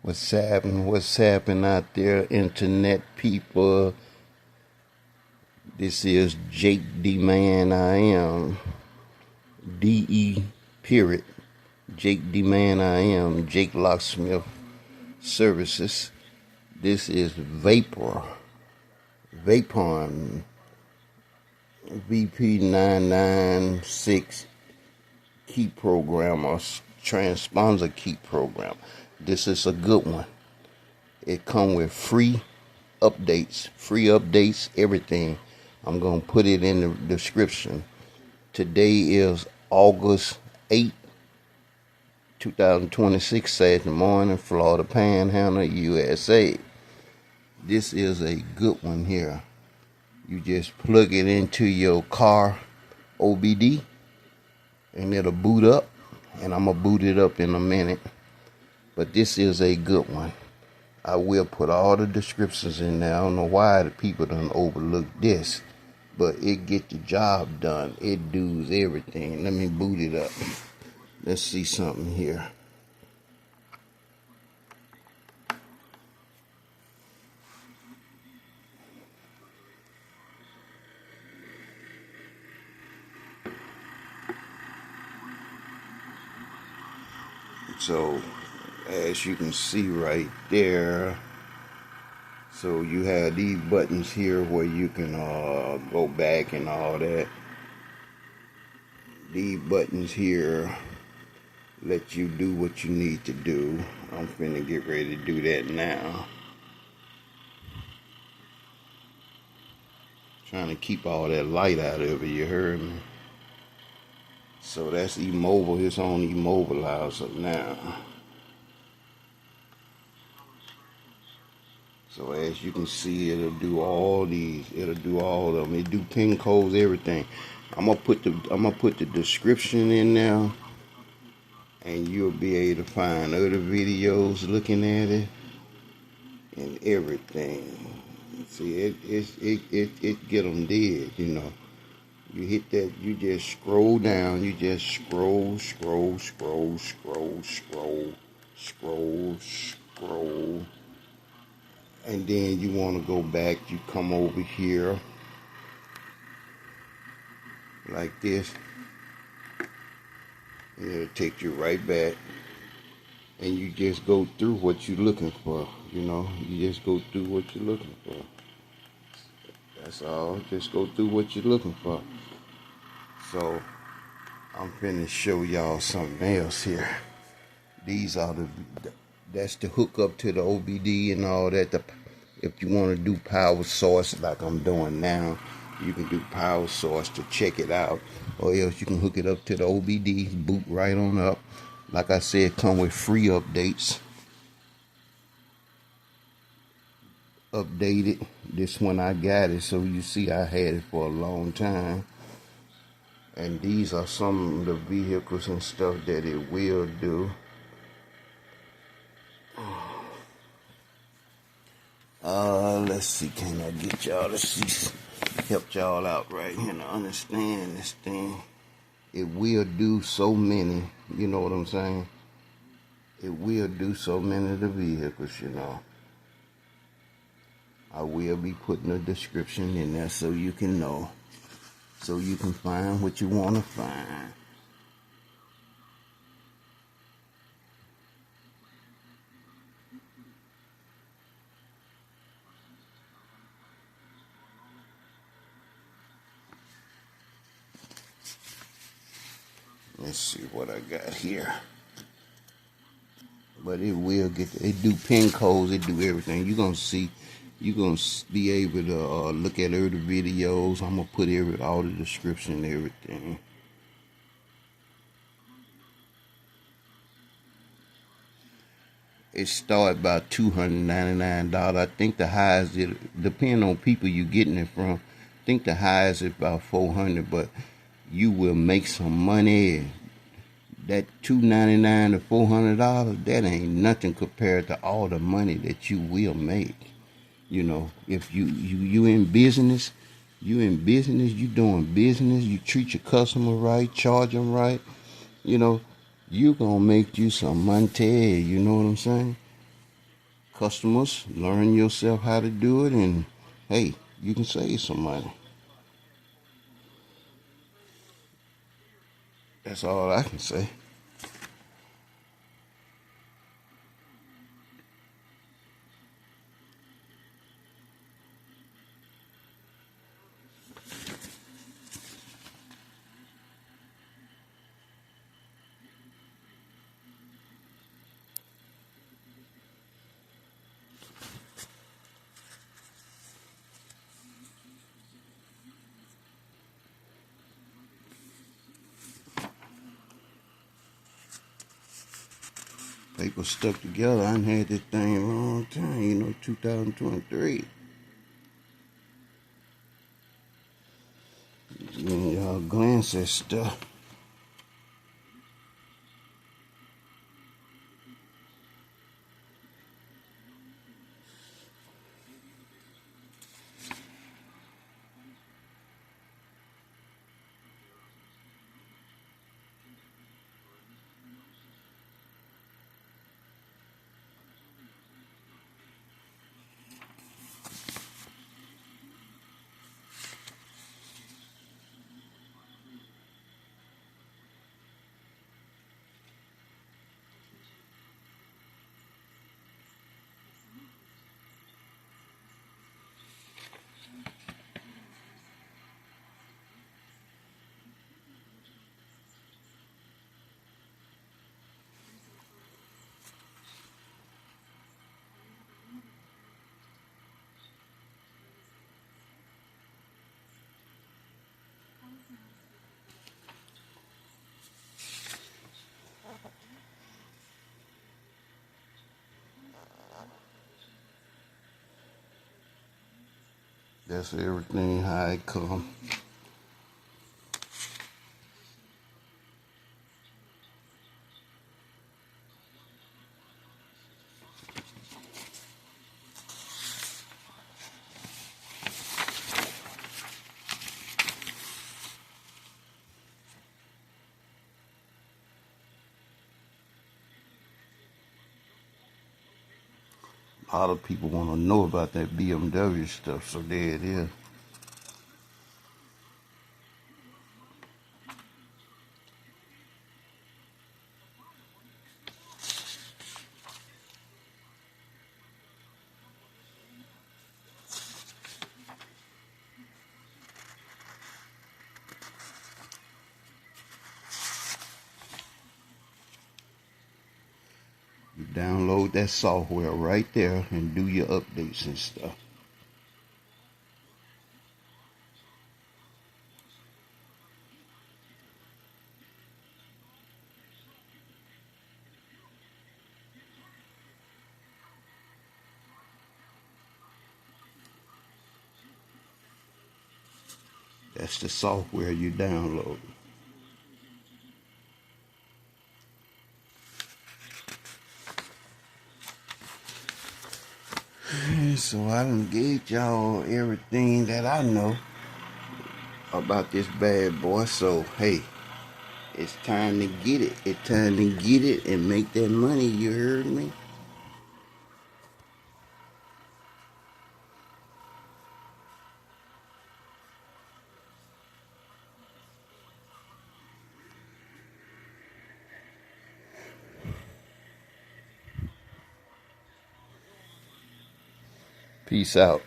What's happening? What's happening out there, internet people? This is Jake D Man. I am DE period. Jake D Man. I am Jake Locksmith Services. This is Vapon-vp996 key program or Transponder key program. This is a good one. It come with free updates, everything. I'm going to put it in the description. Today is August 8, 2026, Saturday morning, Florida Panhandle, USA. This is a good one here. You just plug it into your car OBD and it'll boot up, and I'm going to boot it up in a minute. But this is a good one. I will put all the descriptions in there. I don't know why the people done overlook this, but it get the job done. It does everything. Let me boot it up. Let's see something here. So, as you can see right there, so you have these buttons here where you can go back and all that. These buttons here let you do what you need to do. I'm finna get ready to do that now. Trying to keep all that light out of it, you heard me? So that's immobile, it's on immobilizer now. So as you can see, it'll do all these, it'll do all of them. It do pin codes, everything. I'm gonna put the description in there, and you'll be able to find other videos looking at it and everything. See, it get them dead, you know. You hit that, you just scroll down, you just scroll, and then you want to go back, you come over here like this, and it'll take you right back, and you just go through what you're looking for, you know. You just go through what you're looking for. That's all. Just go through what you're looking for. So I'm finna show y'all something else here. These are that's the hook up to the OBD and all that. If you want to do power source like I'm doing now, you can do power source to check it out, or else you can hook it up to the OBD, boot right on up. Like I said, come with free updates. Updated. This one I got it, so you see I had it for a long time. And these are some of the vehicles and stuff that it will do. Let's see, can I get y'all to see, help y'all out right here to understand this thing. It will do so many, you know what I'm saying? It will do so many of the vehicles, you know. I will be putting a description in there so you can know, so you can find what you want to find. Let's see what I got here. But it will get, it do pin codes, it do everything. You're going to see, you're going to be able to look at other videos. I'm going to put all the description and everything. It started about $299. I think the highest, it depends on people you're getting it from. I think the highest is about $400, but you will make some money. That $299 to $400, that ain't nothing compared to all the money that you will make. You know, if you in business, you doing business, you treat your customer right, charge them right, you know, you gonna make you some money, you know what I'm saying? customers, learn yourself how to do it, and hey, you can save some money. That's all I can say. Paper stuck together. I had this thing a long time, 2023. And y'all glance at stuff. That's everything how it come. A lot of people want to know about that BMW stuff, so there it is. You download that software right there and do your updates and stuff. That's the software you download. So I done gave y'all everything that I know about this bad boy. So hey, it's time to get it. It's time to get it and make that money, you heard me? Peace out.